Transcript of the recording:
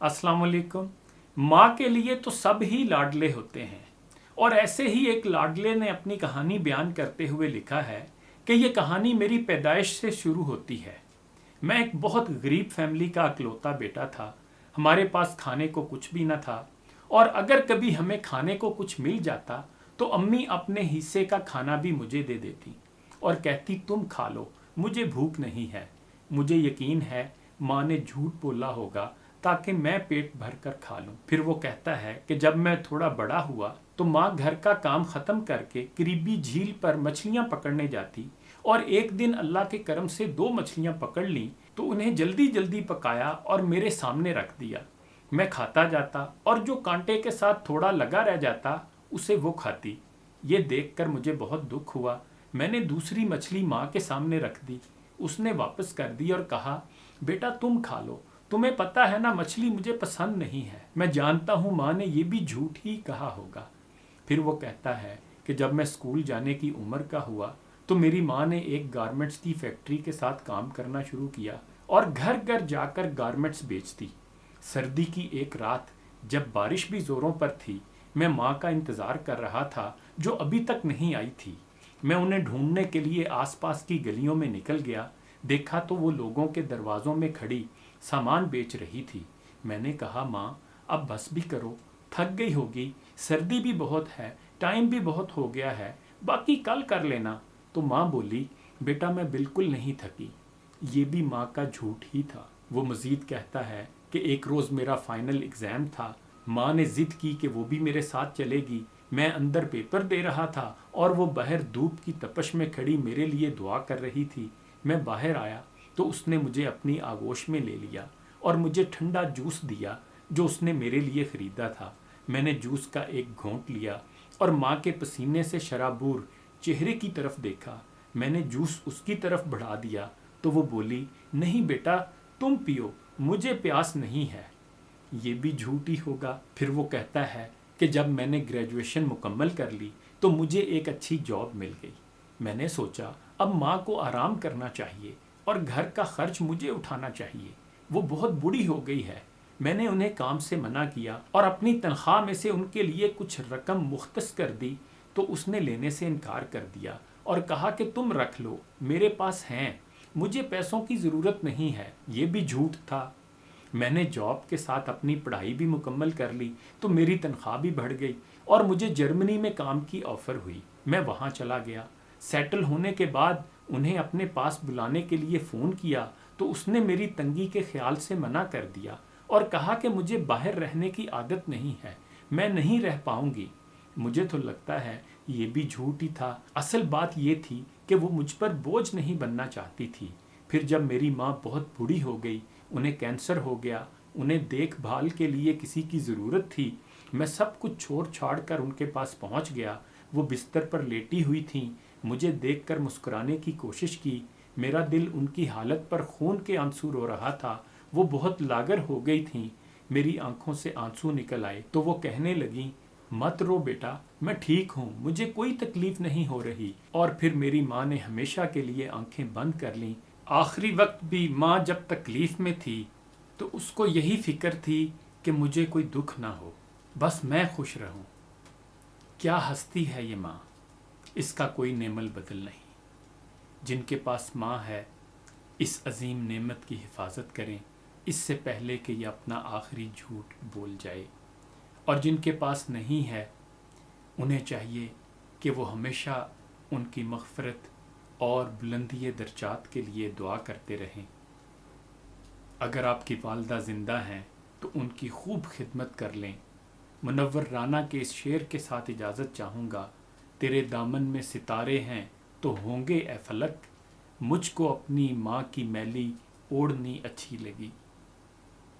अस्सलाम वालेकुम। माँ के लिए तो सब ही लाडले होते हैं और ऐसे ही एक लाडले ने अपनी कहानी बयान करते हुए लिखा है कि ये कहानी मेरी पैदाइश से शुरू होती है। मैं एक बहुत गरीब फैमिली का इकलौता बेटा था। हमारे पास खाने को कुछ भी न था और अगर कभी हमें खाने को कुछ मिल जाता तो अम्मी अपने हिस्से का खाना भी मुझे दे देती और कहती तुम खा लो, मुझे भूख नहीं है। मुझे यकीन है माँ ने झूठ बोला होगा ताकि मैं पेट भर कर खा लूं। फिर वो कहता है कि जब मैं थोड़ा बड़ा हुआ तो माँ घर का काम खत्म करके करीबी झील पर मछलियां पकड़ने जाती और एक दिन अल्लाह के करम से 2 मछलियां पकड़ ली तो उन्हें जल्दी जल्दी पकाया और मेरे सामने रख दिया। मैं खाता जाता और जो कांटे के साथ थोड़ा लगा रह जाता उसे वो खाती। ये देखकर मुझे बहुत दुख हुआ। मैंने दूसरी मछली माँ के सामने रख दी। उसने वापस कर दी और कहा, बेटा तुम खा लो, तुम्हें पता है ना मछली मुझे पसंद नहीं है। मैं जानता हूँ माँ ने ये भी झूठ ही कहा होगा। फिर वो कहता है कि जब मैं स्कूल जाने की उम्र का हुआ तो मेरी माँ ने एक गारमेंट्स की फैक्ट्री के साथ काम करना शुरू किया और घर घर जाकर गारमेंट्स बेचती। सर्दी की एक रात जब बारिश भी जोरों पर थी, मैं माँ का इंतज़ार कर रहा था जो अभी तक नहीं आई थी। मैं उन्हें ढूंढने के लिए आसपास की गलियों में निकल गया। देखा तो वो लोगों के दरवाज़ों में खड़ी सामान बेच रही थी। मैंने कहा, माँ अब बस भी करो, थक गई होगी, सर्दी भी बहुत है, टाइम भी बहुत हो गया है, बाकी कल कर लेना। तो माँ बोली, बेटा मैं बिल्कुल नहीं थकी। ये भी माँ का झूठ ही था। वो मज़ीद कहता है कि एक रोज़ मेरा फाइनल एग्ज़ाम था। माँ ने ज़िद की कि वो भी मेरे साथ चलेगी। मैं अंदर पेपर दे रहा था और वो बाहर धूप की तपश में खड़ी मेरे लिए दुआ कर रही थी। मैं बाहर आया तो उसने मुझे अपनी आगोश में ले लिया और मुझे ठंडा जूस दिया जो उसने मेरे लिए ख़रीदा था। मैंने जूस का एक घोंट लिया और माँ के पसीने से शराबूर चेहरे की तरफ देखा। मैंने जूस उसकी तरफ बढ़ा दिया तो वो बोली, नहीं बेटा तुम पियो, मुझे प्यास नहीं है। ये भी झूठ ही होगा। फिर वो कहता है कि जब मैंने ग्रेजुएशन मुकम्मल कर ली तो मुझे एक अच्छी जॉब मिल गई। मैंने सोचा अब माँ को आराम करना चाहिए और घर का खर्च मुझे उठाना चाहिए। वो बहुत बूढ़ी हो गई है। मैंने उन्हें काम से मना किया और अपनी तनख्वाह में से उनके लिए कुछ रकम मुख्तस कर दी तो उसने लेने से इनकार कर दिया और कहा कि तुम रख लो, मेरे पास हैं, मुझे पैसों की ज़रूरत नहीं है। ये भी झूठ था। मैंने जॉब के साथ अपनी पढ़ाई भी मुकम्मल कर ली तो मेरी तनख्वाह भी बढ़ गई और मुझे जर्मनी में काम की ऑफ़र हुई। मैं वहाँ चला गया। सेटल होने के बाद उन्हें अपने पास बुलाने के लिए फ़ोन किया तो उसने मेरी तंगी के ख्याल से मना कर दिया और कहा कि मुझे बाहर रहने की आदत नहीं है, मैं नहीं रह पाऊंगी। मुझे तो लगता है ये भी झूठ ही था। असल बात ये थी कि वो मुझ पर बोझ नहीं बनना चाहती थी। फिर जब मेरी माँ बहुत बूढ़ी हो गई, उन्हें कैंसर हो गया, उन्हें देखभाल के लिए किसी की ज़रूरत थी, मैं सब कुछ छोड़ छाड़ कर उनके पास पहुँच गया। वो बिस्तर पर लेटी हुई थीं। मुझे देखकर मुस्कुराने की कोशिश की। मेरा दिल उनकी हालत पर खून के आंसू रो रहा था। वो बहुत लागर हो गई थीं। मेरी आंखों से आंसू निकल आए तो वो कहने लगीं, मत रो बेटा, मैं ठीक हूँ, मुझे कोई तकलीफ़ नहीं हो रही। और फिर मेरी माँ ने हमेशा के लिए आंखें बंद कर लीं। आखिरी वक्त भी माँ जब तकलीफ़ में थी तो उसको यही फ़िक्र थी कि मुझे कोई दुख ना हो, बस मैं खुश रहूँ। क्या हस्ती है ये माँ, इसका कोई नेमल बदल नहीं। जिनके पास माँ है इस अजीम नेमत की हिफाजत करें इससे पहले कि ये अपना आखिरी झूठ बोल जाए। और जिनके पास नहीं है उन्हें चाहिए कि वो हमेशा उनकी मग़फ़िरत और बुलंदी दर्जात के लिए दुआ करते रहें। अगर आपकी वालदा ज़िंदा हैं तो उनकी खूब खिदमत कर लें। मुनव्वर राना के इस शेर के साथ इजाज़त चाहूँगा। तेरे दामन में सितारे हैं तो होंगे ए फलक, मुझको अपनी माँ की मैली ओढ़नी अच्छी लगी।